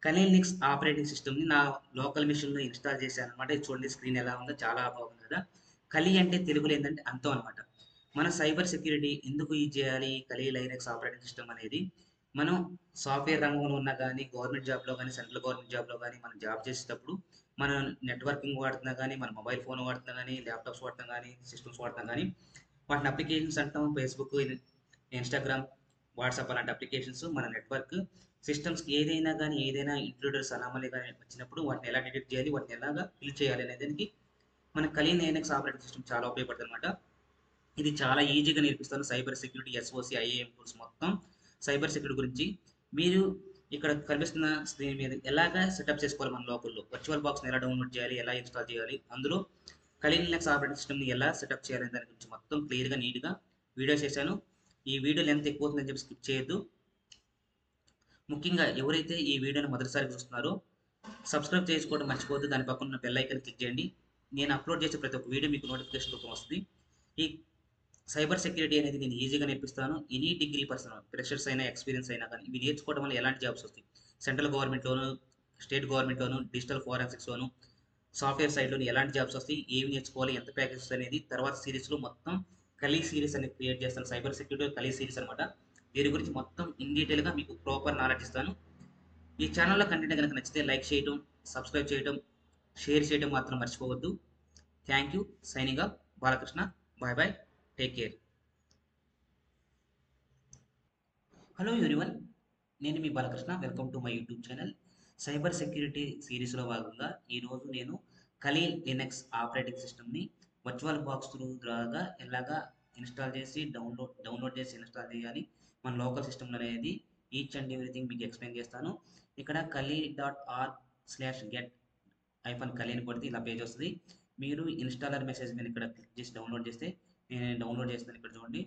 కలీ Linux operating సిస్టమ్‌ని నా local మెషిన్‌లో ఇన్‌స్టాల్ చేశాననమాట. ఇది చూడండి స్క్రీన్ ఎలా ఉందో చాలా బాగుంది కదా! కలి అంటే తెలుగులో ఏందంటే అంతం అనమాట. మన సైబర్ సెక్యూరిటీ ఎందుకు యూజ్ చేయాలి ఈ కలి లైనక్స్ ఆపరేటింగ్ సిస్టమ్ అనేది, మనం సాఫ్ట్‌వేర్ రంగంలో ఉన్నా గానీ, గవర్నమెంట్ జాబ్‌లో గానీ, సెంట్రల్ గవర్నమెంట్ జాబ్‌లో గానీ, మనం జాబ్ చేసేటప్పుడు మనం నెట్వర్కింగ్ వాడుతున్నా గానీ, మన మొబైల్ ఫోన్ వాడుతున్నా గానీ, ల్యాప్‌టాప్స్ వాడుతున్నా గానీ, సిస్టమ్స్ వాడుతున్నా గానీ, వాటిని అప్లికేషన్స్ అంటాం. ఫేస్‌బుక్, ఇన్‌స్టాగ్రామ్, వాట్సాప్ అలాంటి అప్లికేషన్స్ మన నెట్వర్క్ సిస్టమ్స్‌కి ఏదైనా గానీ, ఏదైనా ఇంట్రూడర్స్ అనామలీ గానీ వచ్చినప్పుడు వాటిని ఎలా డిటెక్ట్ చేయాలి, వాటిని ఎలాగా కిల్ చేయాలి అనే దానికి మన కలి లైనక్స్ ఆపరేటింగ్ సిస్టమ్ చాలా ఉపయోగపడుతుందన్నమాట. ఇది చాలా ఈజీగా నేర్పిస్తాను. Cyber security, SOC, IAM tools మొత్తం సైబర్ సెక్యూరిటీ గురించి. మీరు ఇక్కడ కనిపిస్తున్న స్క్రీన్ మీద ఎలాగా సెటప్ చేసుకోవాలి మన లోకల్‌లో. వర్చువల్ బాక్స్‌ని ఎలా డౌన్‌లోడ్ చేయాలి, ఎలా ఇన్‌స్టాల్ చేయాలి, అందులో కలి లినక్స్ ఆపరేటింగ్ సిస్టమ్‌ని ఎలా సెటప్ చేయాలనే దాని గురించి మొత్తం క్లియర్‌గా, నీట్‌గా వీడియో చేశాను. ఈ వీడియో లెంత్ ఎక్కువవుతుందని చెప్పి స్కిప్ చేయొద్దు. ముఖ్యంగా ఎవరైతే ఈ వీడియోని మొదటిసారి చూస్తున్నారో సబ్స్క్రైబ్ చేసుకోవడం మర్చిపోవద్దు. దాని పక్కన ఉన్న బెల్ ఐకాన్ క్లిక్ చేయండి. నేను అప్లోడ్ చేసే ప్రతి ఒక్క వీడియో మీకు నోటిఫికేషన్ రూపంలో వస్తుంది. ఈ సైబర్ సెక్యూరిటీ అనేది నేను ఈజీగా నేర్పిస్తాను. ఎనీ డిగ్రీ పర్సన్, ఫ్రెషర్స్ అయినా, ఎక్స్పీరియన్స్ అయినా కానీ ఇవి నేర్చుకోవడం వల్ల ఎలాంటి జాబ్స్ వస్తాయి. సెంట్రల్ గవర్నమెంట్‌లోను, స్టేట్ గవర్నమెంట్‌లోను, డిజిటల్ ఫోరెన్సిక్స్‌లోను, సాఫ్ట్‌వేర్ సైడ్‌లోను ఎలాంటి జాబ్స్ వస్తాయి, ఏవి నేర్చుకోవాలి, ఎంత ప్యాకేజెస్ అనేది తర్వాత సీరీస్‌లో మొత్తం కలీ సీరీస్ అనేది క్రియేట్ చేస్తాను. సైబర్ సెక్యూరిటీ కలీ సీరీస్ అనమాట. దీని గురించి మొత్తం ఇన్ డీటెయిల్‌గా మీకు ప్రాపర్ నాలెడ్జ్ ఇస్తాను. ఈ ఛానల్‌లో కంటెంట్ గనుక నచ్చితే లైక్ చేయటం, సబ్స్క్రైబ్ చేయటం, షేర్ చేయటం మాత్రం మర్చిపోవద్దు. Thank you. Signing off Balakrishna. Bye bye. Take care. Hello everyone. నేను మీ Balakrishna. Welcome to my YouTube channel. Cyber security సిరీస్‌లో భాగంగా ఈరోజు నేను కలీ లినక్స్ ఆపరేటింగ్ సిస్టమ్‌ని వర్చువల్ బాక్స్ ద్వారా ఎలాగా ఇన్‌స్టాల్ చేసి డౌన్‌లోడ్ చేసి ఇన్‌స్టాల్ చేయాలి. మన లోకల్ సిస్టమ్‌లో అనేది ఈచ్ అండ్ ఎవ్రీథింగ్ మీకు ఎక్స్‌ప్లెయిన్ చేస్తాను. ఇక్కడ kali.org/get -కలి అని కొడితే ఇలా పేజ్ వస్తది. మీరు ఇన్‌స్టాలర్ మెసేజ్ మీద ఇక్కడ క్లిక్ చేసి డౌన్‌లోడ్ చేస్తే నేను డౌన్‌లోడ్ చేస్తున్నాను. ఇక్కడ చూడండి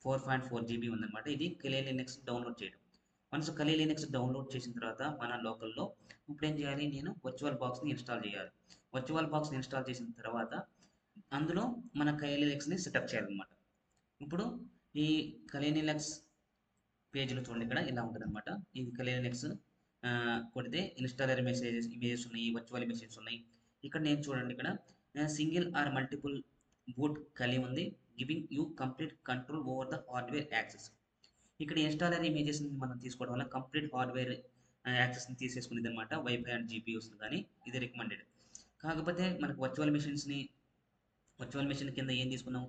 4.4 జీబీ ఉందన్నమాట. ఇది కలి లినక్స్ డౌన్‌లోడ్ చేయడం. వన్స్ కలి లినక్స్ డౌన్‌లోడ్ చేసిన తర్వాత మన లోకల్‌లో ఇప్పుడేం చేయాలి, నేను వర్చువల్ బాక్స్‌ని ఇన్‌స్టాల్ చేయాలి. వర్చువల్ బాక్స్‌ని ఇన్‌స్టాల్ చేసిన తర్వాత అందులో మన కలి లినక్స్‌ని సెటప్ చేయాలన్నమాట. ఇప్పుడు ఈ కలి లినక్స్ పేజ్‌లో చూడండి ఇక్కడ ఇలా ఉంటదనమాట. ఇది కలి లినక్స్ కొడితే ఇన్‌స్టాలర్ మెసేజెస్, ఇమేజెస్ ఉన్నాయి, వర్చువల్ ఇమేజెస్ ఉన్నాయి. ఇక్కడ నేను చూడండి ఇక్కడ సింగిల్ ఆర్ మల్టిపుల్ బూట్ కలి ఉంది. Giving you complete control over the hardware access. ఇక్కడ ఇన్‌స్టాలర్ ఇమేజెస్‌ని మనం తీసుకోవడం వల్ల కంప్లీట్ హార్డ్‌వేర్ యాక్సెస్‌ని తీసేసుకునేదనమాట. వైఫై అండ్ జీపీయూస్‌ని గాని ఇది రికమెండెడ్. కాకపోతే మనకు వర్చువల్ మెషిన్ కింద ఏం తీసుకున్నాం,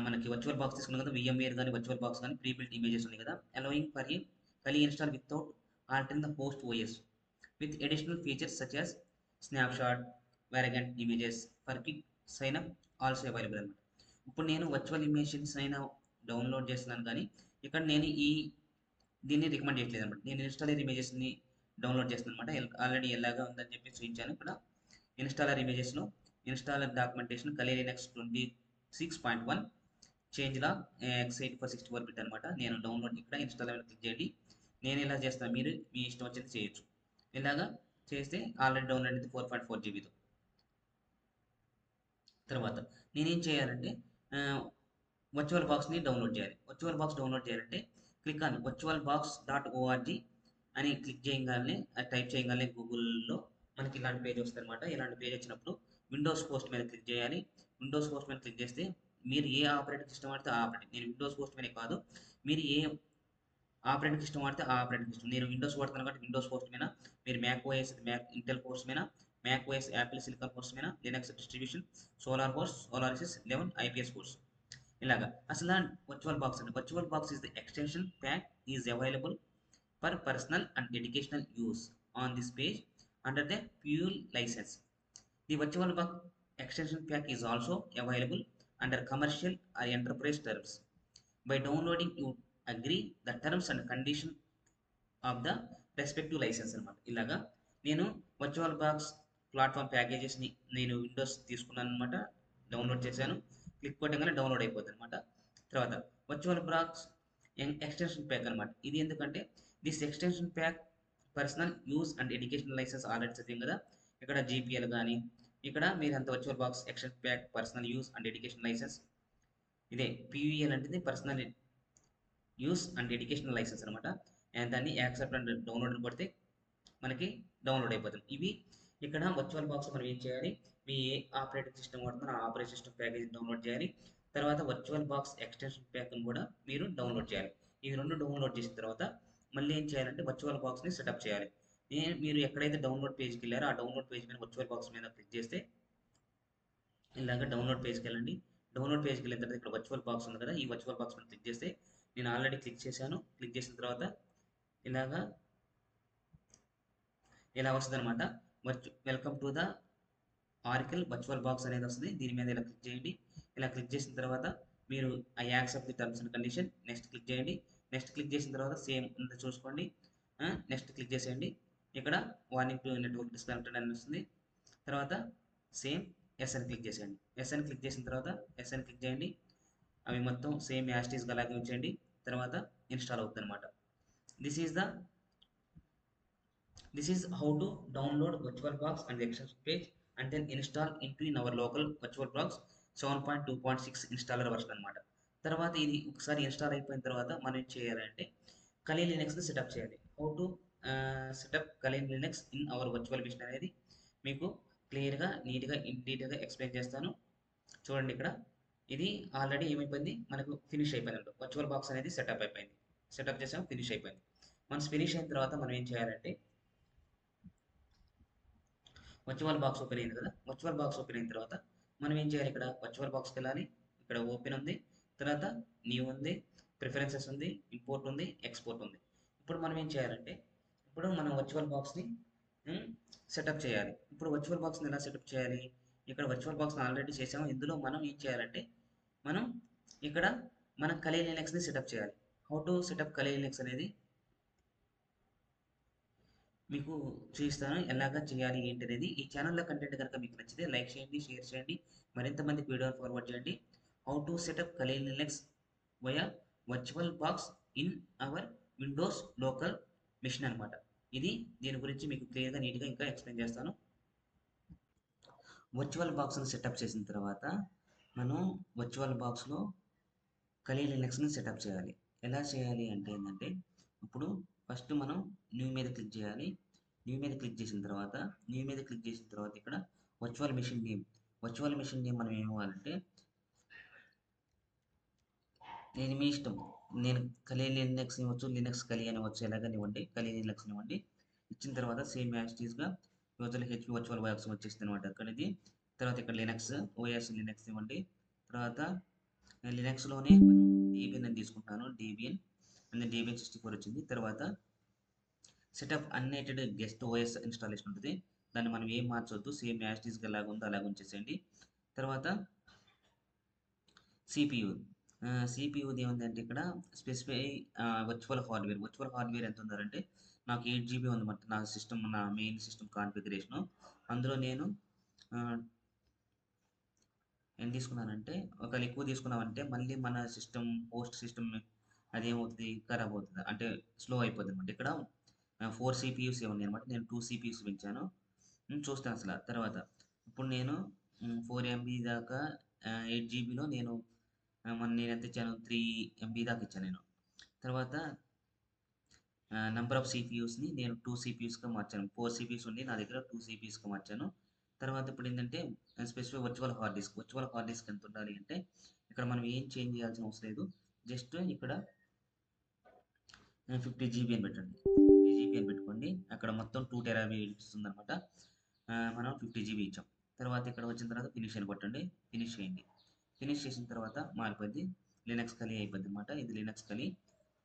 మనకి వర్చువల్ బాక్స్ తీసుకున్నాం కదా! వీఎంవేర్ గాని, వర్చువల్ బాక్స్ గాని ప్రీ బిల్ట్ ఇమేజెస్ ఉన్నాయి కదా! Allowing for a Kali install without altering the host OS with additional features such as snapshot, variant images for quick sign up also available అన్నమాట. ఇప్పుడు నేను virtual images అయినా download చేస్తున్నాను గానీ, ఇక్కడ నేను దీన్ని రికమెండ్ చేయట్లేదన్నమాట. నేను ఇన్‌స్టాలర్ ఇమేజెస్‌ని డౌన్‌లోడ్ చేస్తున్నానన్నమాట. ఆల్రెడీ ఎలాగా ఉందని చెప్పి చూయించాను. ఇక్కడ ఇన్‌స్టాలర్ ఇమేజెస్‌లో installer documentation Kali Linux 26.1 change log x84 bit అనమాట. నేను డౌన్లోడ్ ఇక్కడ ఇన్‌స్టాల్ మీద క్లిక్ చేయండి. నేను ఇలా చేస్తాను. మీరు మీ ఇష్టం వచ్చింది చేయొచ్చు. ఇలాగా చేస్తే ఆల్రెడీ డౌన్లోడ్ అయింది 4.4 జీబీతో. తర్వాత నేనేం చేయాలంటే వర్చువల్ బాక్స్‌ని డౌన్‌లోడ్ చేయాలి. వర్చువల్ బాక్స్ డౌన్‌లోడ్ చేయాలంటే click on virtual box dot ORG అని క్లిక్ చేయంగానే, టైప్ చేయంగానే గూగుల్‌లో మనకి ఇలాంటి పేజ్ వస్తదనమాట. ఇలాంటి పేజ్ వచ్చినప్పుడు విండోస్ హోస్ట్ మీద క్లిక్ చేయాలి. విండోస్ హోస్ట్ మీద క్లిక్ చేస్తే మీరు ఏ ఆపరేటింగ్ సిస్టమ్ వాడితే ఆ ఆపరేటింగ్, నేను విండోస్ హోస్ట్ మీదనే కాదు, మీరు ఏ ఆపరేటింగ్ సిస్టమ్ వాడితే ఆ ఆపరేటింగ్ సిస్టమ్. నేను విండోస్ వాడుతున్నాను కాబట్టి విండోస్ హోస్ట్ మీద, మీరు Mac OS Mac Intel host మీద, Mac OS Apple silicon host మీద, Linux distribution solar host, Solaris 11 IPS host. ఇలాగా అసలు వర్చువల్ బాక్స్ అండి. Virtual box is the extension pack is available for personal and educational use on this page under the pure license. The VirtualBox extension pack is also available under commercial or enterprise terms. By downloading, you agree the terms and condition of the respective license అనమాట. ఇలాగా నేను virtual box platform ప్యాకేజెస్ని నేను Windows తీసుకున్నాను అనమాట. Download చేశాను. Click కొట్టగానే download అయిపోతుంది అనమాట. తర్వాత వర్చువల్ బాక్స్ ఎక్స్టెన్షన్ ప్యాక్ అనమాట. ఇది ఎందుకంటే this extension pack personal use and educational license already చదివాం కదా. ఇక్కడ జీపీఎల్ కానీ, ఇక్కడ మీరు అంత virtual box extension pack personal use and education license, ఇదే పీవీఎల్ అంటే personal use and educational license అనమాట. దాన్ని యాక్సెప్ట్ అండ్ డౌన్లోడ్ కొడితే మనకి డౌన్లోడ్ అయిపోతుంది. ఇవి ఇక్కడ వర్చువల్ బాక్స్ మనం ఏం చేయాలి, మీ ఏ ఆపరేటింగ్ సిస్టమ్ వాడుతున్నా ఆ ఆపరేటింగ్ సిస్టమ్ ప్యాకేజ్ డౌన్లోడ్ చేయాలి. తర్వాత వర్చువల్ బాక్స్ ఎక్స్టెన్షన్ ప్యాక్ని కూడా మీరు డౌన్లోడ్ చేయాలి. ఇవి రెండు డౌన్లోడ్ చేసిన తర్వాత మళ్ళీ ఏం చేయాలంటే వర్చువల్ బాక్స్ని సెటప్ చేయాలి. మీరు ఎక్కడైతే డౌన్లోడ్ పేజ్కి వెళ్ళారో ఆ డౌన్లోడ్ పేజ్ మీద వర్చువల్ బాక్స్ మీద క్లిక్ చేస్తే ఇలాగ డౌన్లోడ్ పేజ్కి వెళ్ళండి. డౌన్లోడ్ పేజ్కి వెళ్ళిన తర్వాత ఇక్కడ వర్చువల్ బాక్స్ ఉంది కదా, ఈ వర్చువల్ బాక్స్ మీద క్లిక్ చేస్తే నేను ఆల్రెడీ క్లిక్ చేశాను. క్లిక్ చేసిన తర్వాత ఇలాగా ఇలా వస్తుంది అనమాట. Welcome to the ఆర్కిల్ virtual box అనేది వస్తుంది. దీని మీద ఇలా క్లిక్ చేయండి. ఇలా క్లిక్ చేసిన తర్వాత మీరు I accept the terms and condition, next click చేయండి. నెక్స్ట్ క్లిక్ చేసిన తర్వాత సేమ్ ఉందో చూసుకోండి. నెక్స్ట్ క్లిక్ చేసేయండి. ఇక్కడ వార్నింగ్ టు నెట్వర్క్ డిస్కనెక్టెడ్ అని వస్తుంది. తర్వాత సేమ్ ఎస్ అని క్లిక్ చేసేయండి. ఎస్ అని క్లిక్ చేసిన తర్వాత ఎస్ అని క్లిక్ చేయండి. అవి మొత్తం సేమ్ యాస్టీస్గా అలాగే ఉంచండి. తర్వాత ఇన్స్టాల్ అవుతుంది అనమాట. This is the This is how to download VirtualBox and the extension page and then install into in our local VirtualBox 7.2.6 installer version అనమాట. తర్వాత ఇది ఒకసారి ఇన్స్టాల్ అయిపోయిన తర్వాత మనం ఏం చేయాలంటే కలీ లినక్స్ని సెటప్ చేయాలి. How to setup Kali Linux in our virtual machine అనేది మీకు క్లియర్గా నీట్గా ఇన్ డీటెయిల్గా ఎక్స్ప్లెయిన్ చేస్తాను. చూడండి ఇక్కడ ఇది ఆల్రెడీ ఏమైపోయింది, మనకు ఫినిష్ అయిపోయింది. వర్చువల్ బాక్స్ అనేది సెటప్ అయిపోయింది. సెటప్ చేసాము, ఫినిష్ అయిపోయింది. మనస్ ఫినిష్ అయిన తర్వాత మనం ఏం చేయాలంటే వర్చువల్ బాక్స్ ఓపెన్ అయింది కదా, వర్చువల్ బాక్స్ ఓపెన్ అయిన తర్వాత మనం ఏం చేయాలి, ఇక్కడ వర్చువల్ బాక్స్కి వెళ్ళాలి. ఇక్కడ ఓపెన్ ఉంది, తర్వాత న్యూ ఉంది, ప్రిఫరెన్సెస్ ఉంది, ఇంపోర్ట్ ఉంది, ఎక్స్పోర్ట్ ఉంది. ఇప్పుడు మనం ఏం చేయాలంటే ఇప్పుడు మనం వర్చువల్ బాక్స్ని సెటప్ చేయాలి. ఇప్పుడు వర్చువల్ బాక్స్ని ఎలా సెటప్ చేయాలి, ఇక్కడ వర్చువల్ బాక్స్ని ఆల్రెడీ చేసాము. ఇందులో మనం ఏం చేయాలంటే మనం ఇక్కడ మనం కలీ లినక్స్ని సెటప్ చేయాలి. How to setup Kali Linux అనేది మీకు చూపిస్తాను, ఎలాగా చేయాలి ఏంటి అనేది. ఈ ఛానల్లో కంటెంట్ కనుక మీకు నచ్చితే లైక్ చేయండి, షేర్ చేయండి, మరింత మందికి వీడియోని ఫార్వర్డ్ చేయండి. How to setup Kali Linux via virtual box in our Windows local machine అనమాట. ఇది దీని గురించి మీకు క్లియర్గా నీట్గా ఇంకా ఎక్స్ప్లెయిన్ చేస్తాను. వర్చువల్ బాక్స్ని సెటప్ చేసిన తర్వాత మనం వర్చువల్ బాక్స్లో కలీ లినక్స్ని సెటప్ చేయాలి. ఎలా చేయాలి అంటే ఏంటంటే ఇప్పుడు ఫస్ట్ మనం న్యూ మీద క్లిక్ చేయాలి. న్యూ మీద క్లిక్ చేసిన తర్వాత ఇక్కడ వర్చువల్ మెషిన్ నేమ్ మనం ఏమివ్వాలంటే నేను మీ ఇష్టం, నేను కలీ లినక్స్ ఇవ్వచ్చు, లినక్స్ కలీ అని వచ్చు, ఎలాగని ఇవ్వండి, కలీ లినక్స్ ఇవ్వండి. ఇచ్చిన తర్వాత సేమ్ యాస్టీస్గా యూజర్ హెచ్పి వర్చువల్ బాక్స్ వచ్చేస్తుంది అనమాట అక్కడ ఇది. తర్వాత ఇక్కడ లినక్స్ ఓఎస్ లినక్స్ ఇవ్వండి. తర్వాత లినక్స్లోనే మనం డీబియన్ అని తీసుకుంటాను, డీబియన్ 64 వచ్చింది. తర్వాత సెటప్ అన్నేటెడ్ గెస్ట్ ఓఎస్ ఇన్స్టాలేషన్ ఉంటుంది, దాన్ని మనం ఏం మార్చొద్దు, సేమ్ యాస్టీస్గా ఎలాగ ఉందో అలాగ ఉంచేసేయండి. తర్వాత సిపియూది ఏముందంటే ఇక్కడ స్పెసిఫై వర్చువల్ హార్డ్వేర్ ఎంత ఉందంటే నాకు 8 GB ఉందన్నమాట నా సిస్టమ్, నా మెయిన్ సిస్టమ్ కాన్ఫిగరేషను. అందులో నేను ఏం తీసుకున్నానంటే ఒకవేళ ఎక్కువ తీసుకున్నామంటే మళ్ళీ మన హోస్ట్ సిస్టమ్ అదేమవుతుంది, ఖరాబ్ అవుతుంది, అంటే స్లో అయిపోతుంది అనమాట. ఇక్కడ 4 CPUs ఉన్నాయి అనమాట, నేను 2 CPUs పెంచాను. చూస్తాను అసలు తర్వాత ఇప్పుడు నేను 4 MB దాకా 8 GBలో నేను నేను ఎంత ఇచ్చాను, 3 MB దాకా ఇచ్చాను నేను. తర్వాత నెంబర్ ఆఫ్ సిపియూస్ని నేను 2 CPUస్గా మార్చాను. 4 CPUs ఉండి నా దగ్గర 2 CPUస్గా మార్చాను. తర్వాత ఇప్పుడు ఏంటంటే స్పెసిఫిక్ వర్చువల్ హార్డ్ డిస్క్ ఎంత ఉండాలి అంటే ఇక్కడ మనం ఏం చేంజ్ చేయాల్సిన అవసరం లేదు. జస్ట్ ఇక్కడ 50 GB అని పెట్టండి, 50 GB అని పెట్టుకోండి. అక్కడ మొత్తం 2 TB ఇస్తుంది అనమాట. మనం 50 GB ఇచ్చాం. తర్వాత ఇక్కడ వచ్చిన తర్వాత ఫినిష్ అని కొట్టండి, ఫినిష్ చేయండి. ఫినిష్ చేసిన తర్వాత మారిపోద్ది, లినక్స్ కలీ అయిపోద్ది అనమాట. ఇది లినక్స్ కలీ.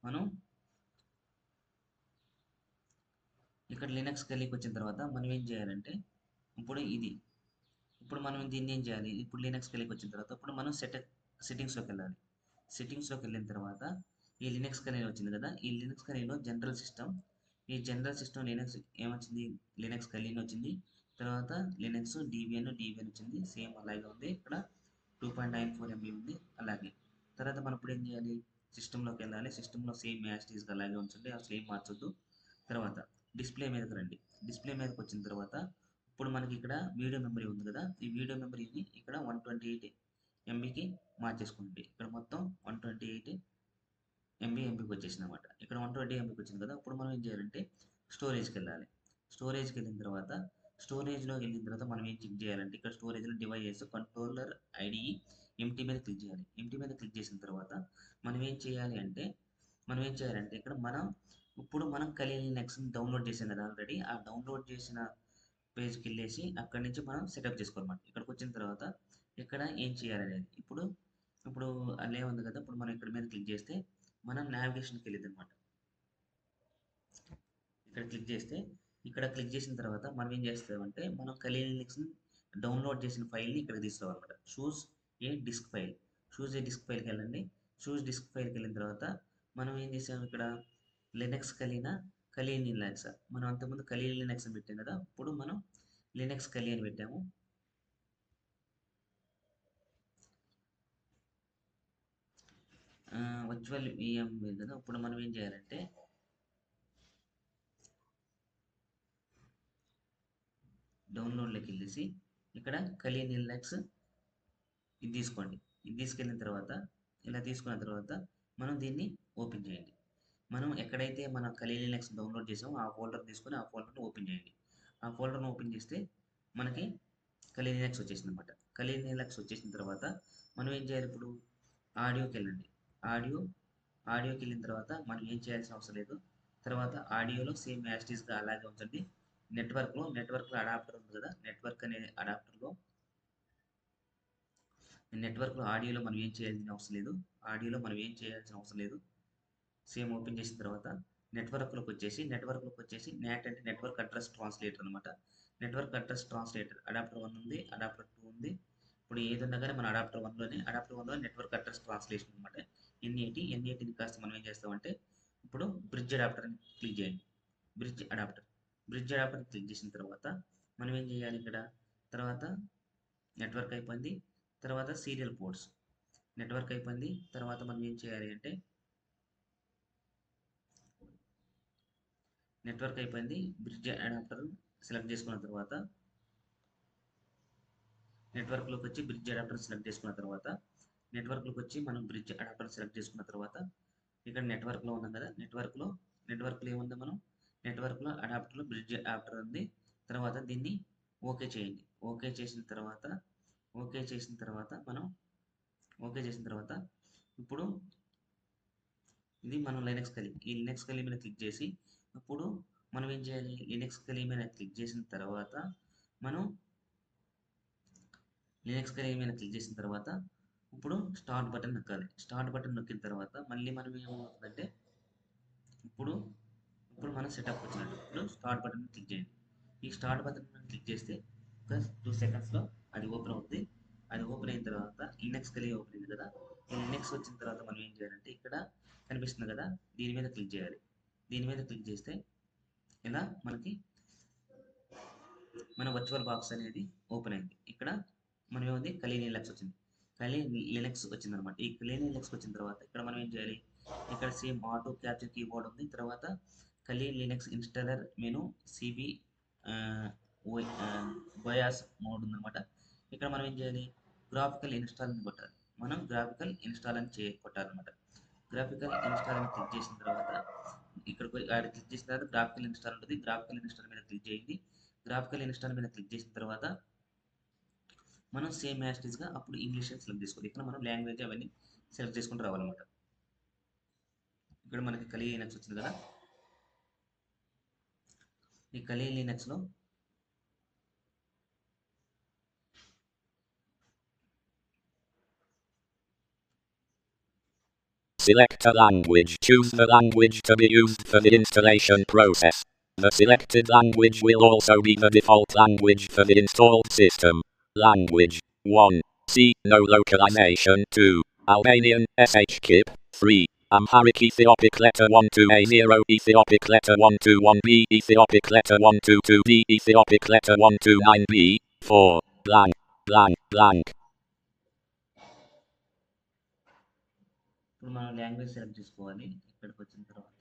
మనం ఇక్కడ లినక్స్ కలీకి వచ్చిన తర్వాత మనం ఏం చేయాలంటే ఇప్పుడు మనం దీన్ని ఏం చేయాలి, ఇప్పుడు లినక్స్ కలీకి వచ్చిన తర్వాత ఇప్పుడు మనం సెట్టింగ్స్లోకి వెళ్ళాలి. సెట్టింగ్స్లోకి వెళ్ళిన తర్వాత ఈ లినక్స్ కలీ వచ్చింది కదా, ఈ లినక్స్ కలీలో ఈ జనరల్ సిస్టమ్ లినక్స్ ఏమొచ్చింది, లినక్స్ కలీని వచ్చింది. తర్వాత లినక్స్ డీబియన్ వచ్చింది, సేమ్ అలాగే ఉంది. ఇక్కడ 2.94 MB ఉంది అలాగే. తర్వాత మనం ఇప్పుడు ఏం చేయాలి, సిస్టంలోకి వెళ్ళాలి. సిస్టంలో సేమ్ యాస్టీస్గా అలాగే ఉంచండి, అసలు ఏం మార్చొద్దు. తర్వాత డిస్ప్లే మీదకి రండి. డిస్ప్లే మీదకి వచ్చిన తర్వాత ఇప్పుడు మనకి ఇక్కడ వీడియో మెమరీ ఉంది కదా, ఈ వీడియో మెమరీని ఇక్కడ 128 MBకి మార్చేసుకోండి. ఇక్కడ మొత్తం 128 MBకి వచ్చేసింది అనమాట. ఇక్కడ 120 MBకి వచ్చింది కదా. ఇప్పుడు మనం ఏం చేయాలంటే స్టోరేజ్కి వెళ్ళాలి. స్టోరేజ్కి వెళ్ళిన తర్వాత స్టోరేజ్లోకి వెళ్ళిన తర్వాత మనం ఏం చెక్ చేయాలంటే ఇక్కడ స్టోరేజ్లో డివైస్ కంట్రోలర్ ఐడిఈ ఎంటీ మీద క్లిక్ చేయాలి. ఎంటీ మీద క్లిక్ చేసిన తర్వాత మనం ఏం చేయాలి అంటే ఇక్కడ ఇప్పుడు మనం కలి లినక్స్ని డౌన్లోడ్ చేసాం కదా ఆల్రెడీ. ఆ డౌన్లోడ్ చేసిన పేజ్కి వెళ్ళేసి అక్కడి నుంచి మనం సెటప్ చేసుకోవాలన్నమాట. ఇక్కడికి వచ్చిన తర్వాత ఇక్కడ ఏం చేయాలనేది ఇప్పుడు ఇప్పుడు అల్లే ఉంది కదా. ఇప్పుడు మనం ఇక్కడ మీద క్లిక్ చేస్తే మనం నావిగేషన్కి వెళ్ళింది అనమాట. ఇక్కడ క్లిక్ చేస్తే ఇక్కడ క్లిక్ చేసిన తర్వాత మనం ఏం చేస్తామంటే మనం కలి లినక్స్ని డౌన్లోడ్ చేసిన ఫైల్ని ఇక్కడ తీసుకోవాలన్నమాట. చూస్ ఏ డిస్క్ ఫైల్కి వెళ్ళండి. చూస్ డిస్క్ ఫైల్కి వెళ్ళిన తర్వాత మనం ఏం చేసాము ఇక్కడ లినక్స్ కలి లినక్స్ మనం అంతకుముందు కలి లినక్స్ అని పెట్టాం కదా. ఇప్పుడు మనం లినక్స్ కలి అని పెట్టాము. వర్చువల్ విఎం కదా. ఇప్పుడు మనం ఏం చేయాలంటే డౌన్లోడ్లోకి వెళ్ళేసి ఇక్కడ కలి లినక్స్ ఇది తీసుకోండి. ఇది తీసుకెళ్ళిన తర్వాత ఇలా తీసుకున్న తర్వాత మనం దీన్ని ఓపెన్ చేయండి. మనం ఎక్కడైతే మన కలి లినక్స్ డౌన్లోడ్ చేసామో ఆ ఫోల్డర్ తీసుకొని ఆ ఫోల్డర్ని ఓపెన్ చేయండి. ఆ ఫోల్డర్ని ఓపెన్ చేస్తే మనకి కలి లినక్స్ వచ్చేసింది అనమాట. కలి లినక్స్ వచ్చేసిన తర్వాత మనం ఏం చేయాలి ఇప్పుడు ఆడియోకి వెళ్ళండి. ఆడియోకి వెళ్ళిన తర్వాత మనం ఏం చేయాల్సిన అవసరం లేదు. తర్వాత ఆడియోలో సేమ్ యాస్టీస్గా అలాగే ఉంచండి. నెట్వర్క్లో అడాప్టర్ ఉంది కదా. నెట్వర్క్ అనే అడాప్టర్లో ఆడియోలో మనం ఏం చేయాల్సిన అవసరం లేదు. సేమ్ ఓపెన్ చేసిన తర్వాత నెట్వర్క్లోకి వచ్చేసి NAT అంటే నెట్వర్క్ అడ్రస్ ట్రాన్స్లేటర్ అనమాట. నెట్వర్క్ అడ్రస్ ట్రాన్స్లేటర్ అడాప్టర్ 1 ఉంది, అడాప్టర్ 2 ఉంది. ఇప్పుడు ఏది ఉన్నా కానీ మన అడాప్టర్ 1లో నెట్వర్క్ అడ్రస్ ట్రాన్స్లేషన్ అనమాట. ఎన్ఏటిని కాస్త మనం ఏం చేస్తామంటే ఇప్పుడు బ్రిడ్జ్ అడాప్టర్ని క్లిక్ చేయండి. బ్రిడ్జ్ అడాప్టర్ క్లిక్ చేసిన తర్వాత మనం ఏం చేయాలి ఇక్కడ తర్వాత నెట్వర్క్ అయిపోయింది. తర్వాత సీరియల్ పోర్ట్స్ నెట్వర్క్ అయిపోయింది. తర్వాత మనం ఏం చేయాలి అంటే నెట్వర్క్ అయిపోయింది. బ్రిడ్జ్ అడాప్టర్ సెలెక్ట్ చేసుకున్న తర్వాత నెట్వర్క్లోకి వచ్చి బ్రిడ్జ్ అడాప్టర్ సెలెక్ట్ చేసుకున్న తర్వాత మనం బ్రిడ్జ్ అడాప్టర్ సెలెక్ట్ చేసుకున్న తర్వాత ఇక్కడ నెట్వర్క్లో ఉన్నాం కదా. నెట్వర్క్లో ఏముంది మనం నెట్వర్క్లో అడాప్టర్లో బ్రిడ్జ్ అడాప్టర్ ఉంది. తర్వాత దీన్ని ఓకే చేయండి. ఓకే చేసిన తర్వాత ఇప్పుడు ఇది మనం ఈ లినక్స్ కలి మీద క్లిక్ చేసి ఇప్పుడు మనం ఏం చేయాలి లినక్స్ కలి మీద క్లిక్ చేసిన తర్వాత ఇప్పుడు స్టార్ట్ బటన్ నొక్కాలి. స్టార్ట్ బటన్ నొక్కిన తర్వాత మళ్ళీ మనం ఏమవుతుందంటే ఇప్పుడు మనం సెటప్ వచ్చినట్టు ఇప్పుడు స్టార్ట్ బటన్ క్లిక్ చేయండి. ఈ స్టార్ట్ బటన్ క్లిక్ చేస్తే ఒక 2 సెకండ్స్లో అది ఓపెన్ అవుతుంది. అది ఓపెన్ అయిన తర్వాత లినక్స్ కలి ఓపెన్ అయింది కదా. ఈ లినక్స్ వచ్చిన తర్వాత మనం ఏం చేయాలంటే ఇక్కడ కనిపిస్తుంది కదా, దీని మీద క్లిక్ చేయాలి. దీని మీద క్లిక్ చేస్తే ఇలా మనకి మన వర్చువల్ బాక్స్ అనేది ఓపెన్ అయింది. ఇక్కడ మనం ఏముంది కలి లినక్స్ వచ్చింది. కలి లినక్స్ వచ్చిందనమాట. ఈ కలి లినక్స్ వచ్చిన తర్వాత ఇక్కడ మనం ఏం చేయాలి ఇక్కడ సేమ్ ఆటో క్యాప్చర్ కీబోర్డ్ ఉంది. తర్వాత Kali Linux installer menu CB BIOS mode ఉందన్నమాట. ఇక్కడ మనం ఏం చేయాలి గ్రాఫికల్ ఇన్స్టాల్ అని కొట్టాలి. మనం గ్రాఫికల్ ఇన్స్టాల్ అని కొట్టాలన్నమాట. గ్రాఫికల్ ఇన్స్టాల్ అని క్లిక్ చేసిన తర్వాత ఇక్కడ క్లిక్ చేసిన తర్వాత గ్రాఫికల్ ఇన్స్టాల్ ఉంటుంది. గ్రాఫికల్ ఇన్స్టాల్ మీద క్లిక్ చేయండి. గ్రాఫికల్ ఇన్స్టాల్ మీద క్లిక్ చేసిన తర్వాత మనం సేమ్ యాస్టీస్గా అప్పుడు ఇంగ్లీష్ సెలెక్ట్ చేసుకోవాలి. ఇక్కడ మనం లాంగ్వేజ్ అవన్నీ సెలెక్ట్ చేసుకుంటూ రావాలన్నమాట. ఇక్కడ మనకి కలి లినక్స్ వచ్చింది కదా. ఈ కలి లినక్స్లో Select a language. Choose the language to be used for the installation process. The selected language will also be the default language for the installed system. Language 1. C. No localization. 2. Albanian SHKIP. 3. Amharic Ethiopic letter 12A0 Ethiopic letter 121B Ethiopic letter 122D Ethiopic letter 129B 4. Blank blank blank. ఇప్పుడు మనం language select చేసుకోవాలి. ఇక్కడికి వచ్చిన తర్వాత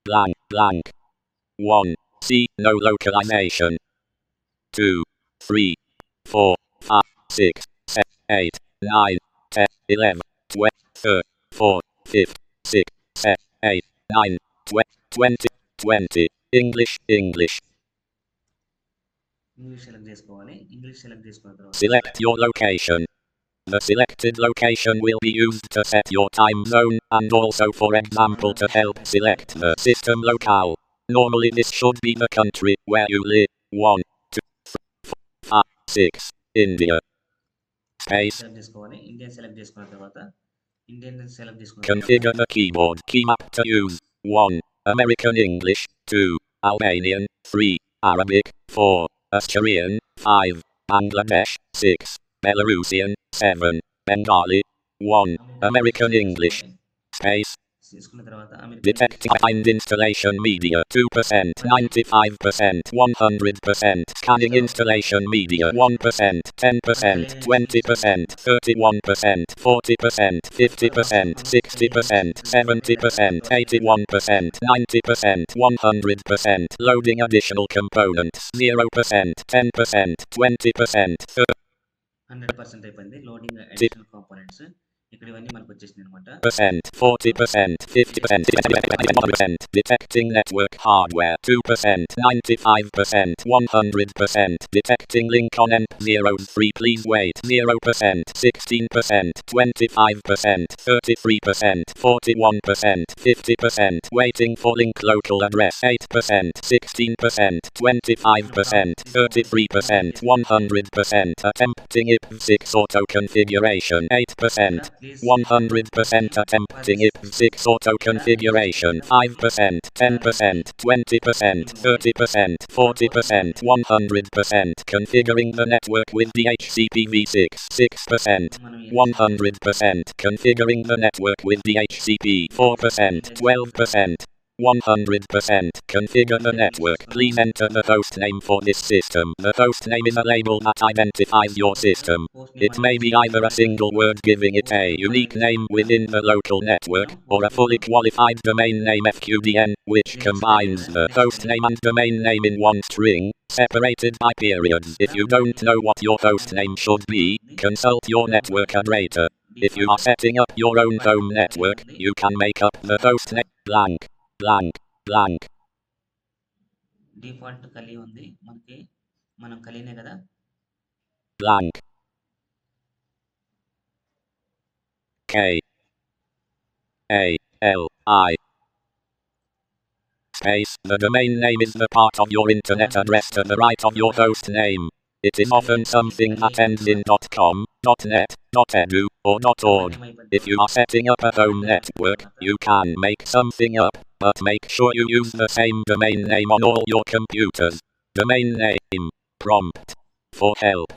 blank blank. 1. C. No localization. 2. 3. 4. 5. 6. 7. 8, 9, 10, 11, 12, 13, 4, 5, 6, 7, 8, 9, 12, 20, 20. English, English. English select చేసుకోవాలి. English select చేసుకున్న తర్వాత Select your location. The selected location will be used to set your time zone and also, for example, to help select the system locale. Normally this should be the country where you live. 1, 2, 3, 4, 5, 6. India. Space. Select చేసుకోవాలి. Indian select చేసుకున్న తర్వాత Indian select చేసుకున్న తర్వాత Configure the keyboard key map to use. 1. American English. 2. Albanian. 3. Arabic. 4. Asturian. 5. Bangladesh. 6. Belarusian. 7. Bengali. 1. American English. Space. చేసుకున్న తర్వాత American Detecting behind installation media 2%, 95%, 100%, scanning installation media 1%, 10%, 20%, 31%, 40%, 50%, 60%, 70%, 81%, 90%, 100%, loading additional components 0%, 10%, 20%, 100% అయిపోయింది. Loading additional components ఇక్కడ ఇవన్నీ మనకు వచ్చేసింది అనమాట. 40%, 50%, 100%, detecting network hardware 2%, 95%, 100%, detecting link on MP03 please wait 0%, 16%, 25%, 33%, 41%, 50%, waiting for link local address 8%, 16%, 25%, 33%, 100%, attempting IP6 auto configuration 8%, 100% attempting IP6 auto configuration 5%, 10%, 20%, 30%, 40%, 100% configuring the network with DHCP-V6 6%, 100% configuring the network with DHCP 4%, 12%, 100% configure the network. Please enter the host name for this system. The host name is a label that identifies your system. It may be either a single word giving it a unique name within the local network, or a fully qualified domain name FQDN, which combines the host name and domain name in one string, separated by periods. If you don't know what your host name should be, consult your network operator. If you are setting up your own home network, you can make up the host name blank, blank, blank. Default కలి ఉంది మనకి. మనం కలినే కదా. Blank. K A L I space. The domain name is the part of your internet address to the right of your host name. It is often something that ends in .com, .net, .edu, or .org. If you are setting up a home network, you can make something up, but make sure you use the same domain name on all your computers. Domain name. Prompt. For help.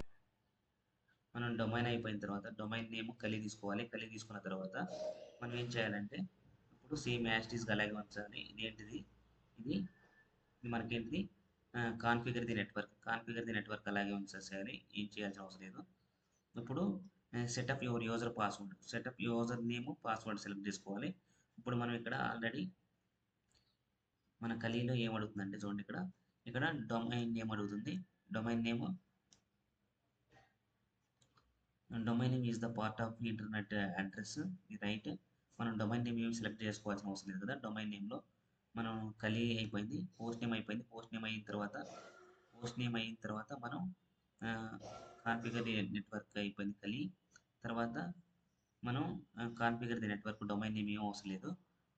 మనం domain అయిపోయిన తర్వాత domain name కలి తీసుకోవాలి. కలి తీసుకున్న తర్వాత మనం ఏం చేయాలంటే ఇప్పుడు సేమ్ యాస్టీస్గా అలాగే ఉంచాలి. ఇదేంటిది ఇది మనకేంటిది కాన్ఫిగర్ ది నెట్వర్క్ అలాగే ఉంచేసేయాలి. ఏం చేయాల్సిన అవసరం లేదు. ఇప్పుడు setup your user password, setup user name password select చేసుకోవాలి. ఇప్పుడు మనం ఇక్కడ ఆల్రెడీ మన కలిలో ఏం అడుగుతుందంటే చూడండి, ఇక్కడ డొమైన్ నేమ్ అడుగుతుంది. Domain name is the part of internet address, ఇది రైట్. మనం డొమైన్ నేమ్ ఏమి సెలెక్ట్ చేసుకోవాల్సిన అవసరం లేదు కదా. డొమైన్ నేమ్లో మనం కలి అయిపోయింది, పోస్ట్ నేమ్ అయిపోయింది. పోస్ట్ నేమ్ అయిన తర్వాత మనం కాన్ఫిగర్ నెట్వర్క్ అయిపోయింది కలి. తర్వాత మనం configure the network domain name ఏం అవసరం లేదు.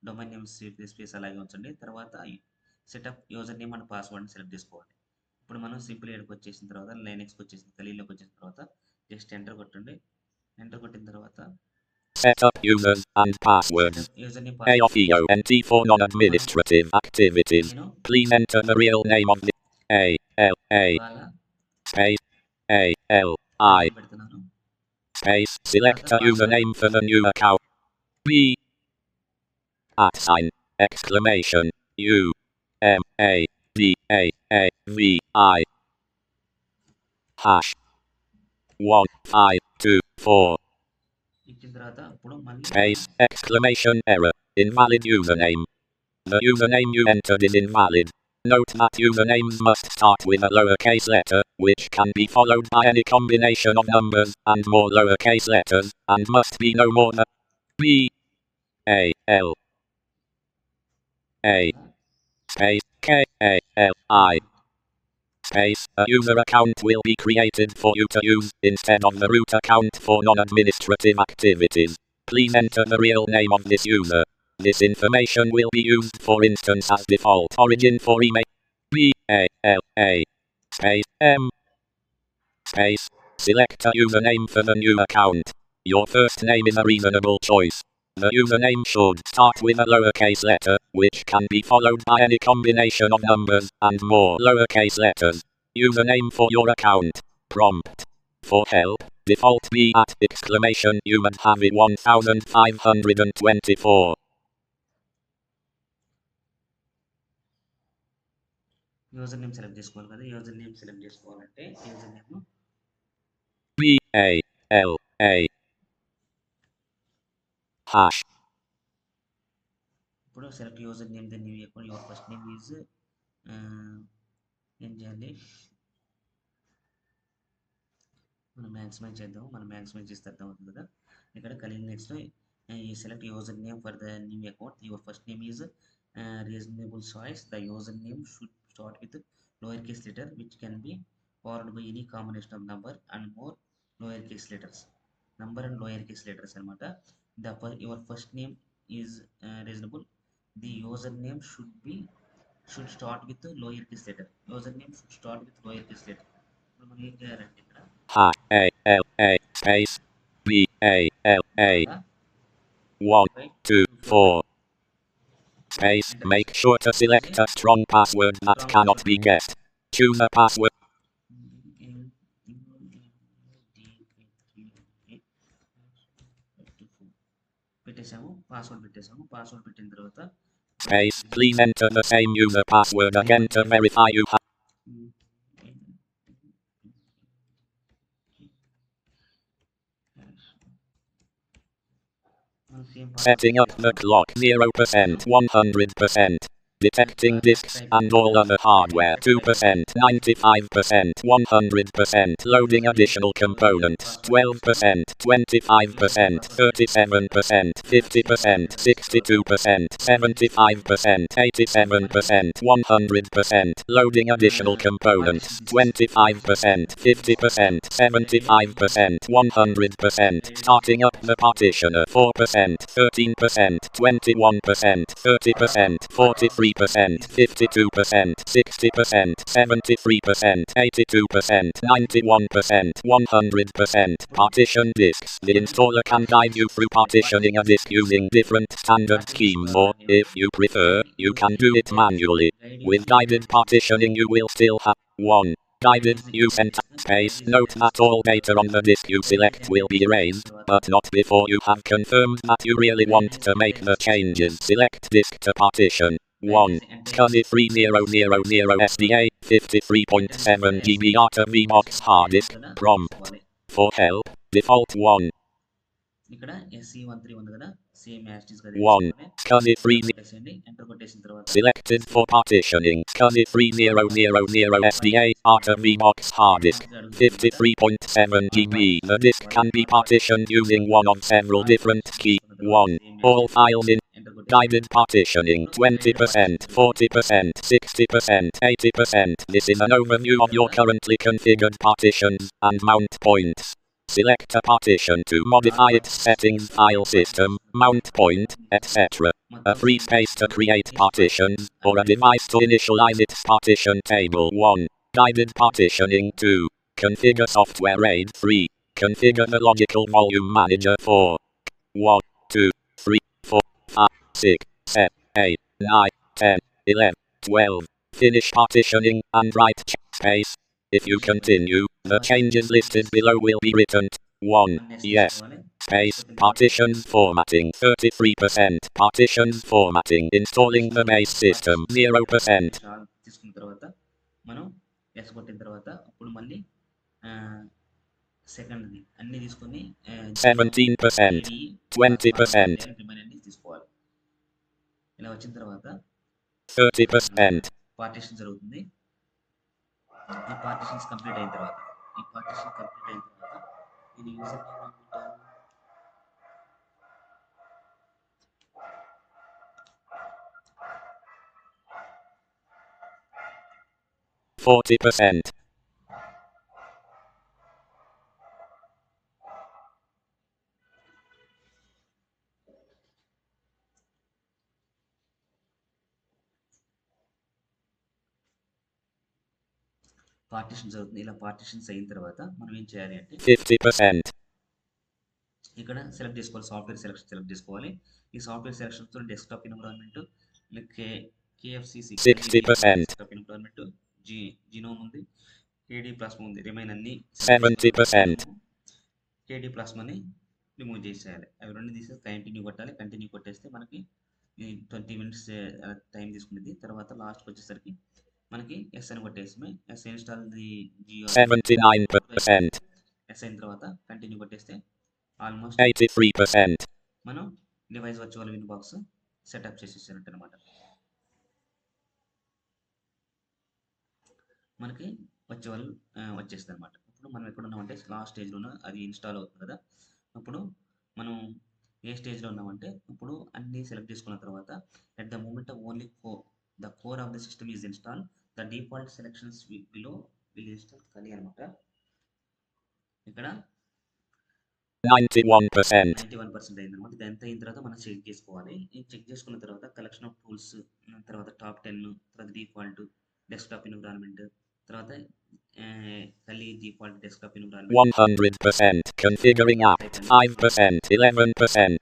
డొమైన్ నేమ్ స్పేస్ అలాగే ఉంచండి. తర్వాత సెటప్ యూజర్ నేమ్ అండ్ పాస్వర్డ్ని సెలెక్ట్ చేసుకోవాలి. ఇప్పుడు మనం సింపుల్ ఎడ్కి వచ్చేసిన తర్వాత లైనెక్స్కి వచ్చేసిన కలిలోకి వచ్చిన తర్వాత జస్ట్ ఎంటర్ కొట్టండి. ఎంటర్ కొట్టిన తర్వాత Set up users and passwords. AOPONT for non-administrative activities. Please enter the real name of the A-L-A space A-L-I పెడుతున్నాను. space. Select a username for the new account. B @ exclamation U M A D A A V I hash 1524 ఇచ్చిన తర్వాత ఇప్పుడు మళ్ళీ space exclamation error invalid username. The username you entered is invalid. Note that usernames must start with a lowercase letter, which can be followed by any combination of numbers and more lowercase letters, and must be no more than B A L A space K A L I space. A user account will be created for you to use instead of the root account for non-administrative activities. Please enter the real name of this user. This information will be used, for instance, as default origin for email. B A L A space M space. Select a username for the new account. Your first name is a reasonable choice. The username should start with a lowercase letter, which can be followed by any combination of numbers and more lowercase letters. Username for your account. Prompt. For help, default B at exclamation you and have it 1524. User name select చేసుకోవాలి కదా. User name select చేసుకోవాలంటే user name B A L A hash. ఇప్పుడు select user name the new account. Your first name is ఏం చేయాలి, మనం maximise చేద్దాం. మనం maximise చేస్తే అర్థం అవుతుంది కదా. ఇక్కడ కలిగిన నెక్స్ట్లో ఈ select user name for the new account. Your first name is reasonable choice. The username should start with lowercase letter, which can be followed by any combination of number and more lowercase letters. Number and lowercase letters anamata. Your first name is reasonable. The username should start with the lowercase letter. Username should start with lowercase letter. ఇప్పుడు మనం ఏం చేయాలంటే ఇక్కడ A L A space B A L A 124 space. Make sure to select a strong password that cannot be guessed. Choose a password. పెట్టేసాము, password పెట్టేసాము. Password పెట్టిన తర్వాత Space. Please enter the same user password again to verify you have. Setting up the clock 0%, 100%. Detecting disks and all other hardware 2%, 95%, 100%. Loading additional components 12%, 25%, 37%, 50%, 62%, 75%, 87%, 100%. Loading additional components 25%, 50%, 75%, 100%. Starting up the partitioner 4%, 13%, 21%, 30%, 43%, 52%, 60%, 73%, 82%, 91%, 100%. Partition disks. The installer can guide you through partitioning a disk using different standard schemes, or, if you prefer, you can do it manually. With guided partitioning you will still have 1. Guided use space. Note that all data on the disk you select will be erased, but not before you have confirmed that you really want to make the changes. Select disk to partition. 1. SCSI 3000 SDA 53.7 GB VBox hard disk. Prompt. For help, default 1. ఇక్కడ SC13 ఉంది కదా, same as it is కదా. 1. SCSI 3000 కొట్టేసేయండి. Enter కొట్టేసిన తర్వాత selected for partitioning. SCSI 3000 SDA VBox hard disk 53.7 GB. The disk can be partitioned using one of several different keys. 1. All files in guided partitioning 20%, 40%, 60%, 80%. This is an overview of your currently configured partitions and mount points. Select a partition to modify its settings, file system, mount point, etc. A free space to create partitions, or a device to initialize its partition table. 1. Guided partitioning. 2. Configure software RAID. 3. Configure the logical volume manager. 4. 1, 2, 3, 4, 5, 6, 7, 8, 9, 10, 11, 12. Finish partitioning and write space. If you continue, the changes listed below will be written. 1. Yes. Space. Partitions formatting 33%. Partitions formatting. Installing the base system 0%. తీసుకున్న తర్వాత మనం yes కొట్టిన తర్వాత అప్పుడు మళ్ళీ సెకండ్ది అన్ని తీసుకొని 17%, 20%, రిమైన్ అన్ని తీసుకోవాలి. ఇలా వచ్చిన తర్వాత 30%, పార్టిషన్ జరుగుతుంది. ఈ పార్టిషన్స్ కంప్లీట్ అయిన తర్వాత నేను యూజర్ నేమ్ ఏం పెట్టాను? 40%. పార్టిషన్ జరుగుతుంది. ఇలా పార్టిషన్స్ అయిన తర్వాత మనం ఏం చేయాలి అంటే 50%. ఇక్కడ సెలెక్ట్ చేసుకోవాలి. సాఫ్ట్వేర్ సెలెక్ట్ చేసుకోవాలి. ఈ సాఫ్ట్వేర్ సెలక్షన్స్తో desktop environment, KFCC 60%. Desktop environment, GNOME ఉంది, KD ప్లాస్మా ఉంది. రిమైన్ అన్ని 70%. KD ప్లాస్మాని రిమూవ్ చేసేయాలి. అవి రెండు తీసేసి కంటిన్యూ కొట్టాలి. కంటిన్యూ కొట్టేస్తే మనకి 20 మినిట్స్ టైం తీసుకునేది. తర్వాత లాస్ట్కి వచ్చేసరికి మనకి ఎస్ అని కొట్టేసి ఎస్ ఇన్స్టాల్ ది 79%. ఎస్ అయిన తర్వాత కంటిన్యూ కొట్టేస్తే ఆల్మోస్ట్ 83%. మనం device virtual win box setup చేసేసినట్టు అనమాట. మనకి వర్చువల్ వచ్చేస్తుంది అనమాట. ఇప్పుడు మనం ఎక్కడ ఉన్నామంటే లాస్ట్ స్టేజ్లో అది ఇన్స్టాల్ అవుతుంది కదా. అప్పుడు మనం ఏ స్టేజ్లో ఉన్నామంటే ఇప్పుడు అన్నీ సెలెక్ట్ చేసుకున్న తర్వాత at the moment only the core of the system is install, the default selections below will install Kali అనమాట. ఇక్కడ 91%. 91% అయిందనమాట. ఇది ఎంత అయిన తర్వాత మనం చెక్ చేసుకోవాలి. ఈ చెక్ చేసుకున్న తర్వాత కలెక్షన్ ఆఫ్ టూల్స్, తర్వాత టాప్ 10, తర్వాత డిఫాల్ట్ డెస్క్టాప్ ఎన్విరాన్మెంట్, తర్వాత కలి default desktop environment 100%. Configuring apt. 5%. 11%.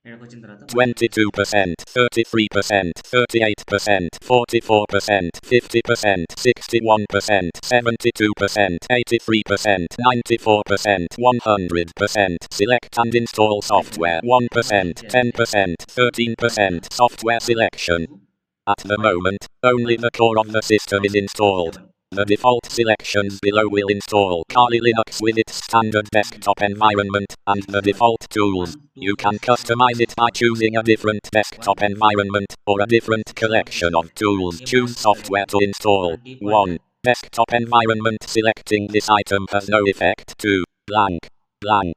ఇక్కడికి వచ్చిన తర్వాత 22%. 33%. 38%. 44%. 50%. 61%. 72%. 83%. 94%. 100%. Select and install software. 1%. 10%. 13%. Software selection. At the moment, only the core of the system is installed. The default selections below will install Kali Linux with its standard desktop environment and the default tools. You can customize it by choosing a different desktop environment or a different collection of tools. Choose software to install. 1. Desktop environment. Selecting this item has no effect. 2. Blank. Blank.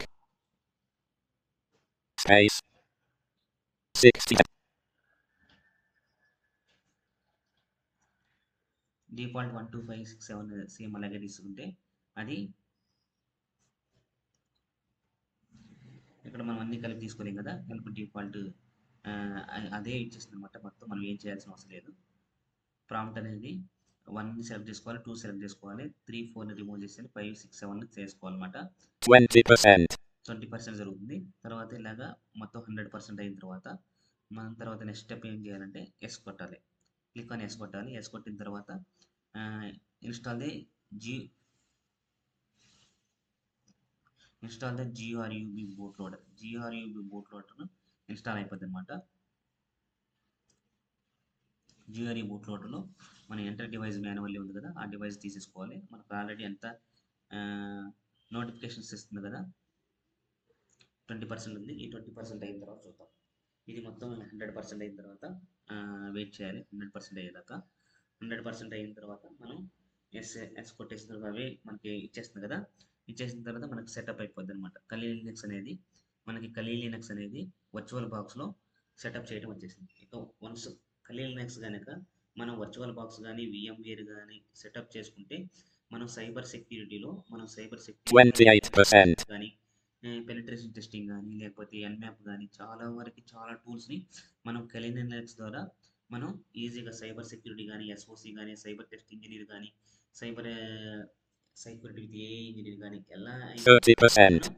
Space. 60. Default 1 2 5 6 7 same అలాగే తీసుకుంటే అది ఇక్కడ మనం అన్ని కలిపి తీసుకోలేం కదా. కనుక default అదే ఇచ్చేస్తుంది అనమాట. మొత్తం మనం ఏం చేయాల్సిన అవసరం లేదు. ప్రాంప్ట్ అనేది 1 సెలెక్ట్ చేసుకోవాలి, 2 సెలెక్ట్ చేసుకోవాలి, 3 4 రిమూవ్ చేసేయాలి, 5 6 7 చేసుకోవాలన్నమాట. 20%. 20% జరుగుతుంది. తర్వాత ఇలాగా మొత్తం 100% అయిన తర్వాత మనం తర్వాత నెక్స్ట్ స్టెప్ ఏం చేయాలంటే ఎస్ కొట్టాలి. క్లిక్ అని ఎస్ కొట్టాలి. ఎస్ కొట్టిన తర్వాత install the GRUB boot loader. GRUB boot loader install అయిపోద్ది అనమాట. GRE బూట్ లోడర్లో మన ఎంటర్ డివైస్ మాన్యువల్ ఉంది కదా, ఆ డివైస్ తీసేసుకోవాలి. మనకు ఆల్రెడీ ఎంత నోటిఫికేషన్స్ ఇస్తుంది కదా, 20% ఉంది. ఈ 20% అయిన తర్వాత చూద్దాం. ఇది మొత్తం 100% అయిన తర్వాత వెయిట్ చేయాలి. 100% అయ్యేదాకా. 100% అయిన తర్వాత మనం ఎస్ కొట్టేసిన తర్వాత అవే మనకి ఇచ్చేస్తుంది కదా. ఇచ్చేసిన తర్వాత మనకి సెటప్ అయిపోద్ది అనమాట. కలీ లినక్స్ అనేది వర్చువల్ బాక్స్లో సెటప్ చేయడం వచ్చేసింది. ఇక వన్స్ కలీ లినక్స్ కనుక మనం వర్చువల్ బాక్స్ కానీ VMware కానీ సెటప్ చేసుకుంటే మనం సైబర్ సెక్యూరిటీలో 28%. కానీ పెనిట్రేషన్ టెస్టింగ్ కానీ లేకపోతే Nmap కానీ చాలా వరకు చాలా టూల్స్ని మనం కలీ లినక్స్ ద్వారా మనం ఈజీగా సైబర్ సెక్యూరిటీ కానీ SOC కానీ సైబర్ టెస్ట్ ఇంజనీర్ కానీ cyber security with AI engineer కానీ ఎలా 30%.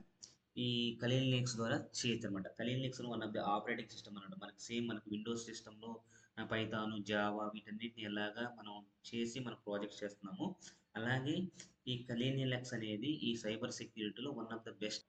ఈ కలీ లినక్స్ ద్వారా చేయొచ్చు అనమాట. Kali Linux one of the operating system అనమాట. మనకి సేమ్ మనకి విండోస్ సిస్టంలో పైథాన్, జావా వీటన్నిటిని ఎలాగా మనం చేసి మనం ప్రాజెక్ట్స్ చేస్తున్నాము, అలాగే ఈ కలీ లినక్స్ అనేది ఈ సైబర్ సెక్యూరిటీలో వన్ ఆఫ్ ద బెస్ట్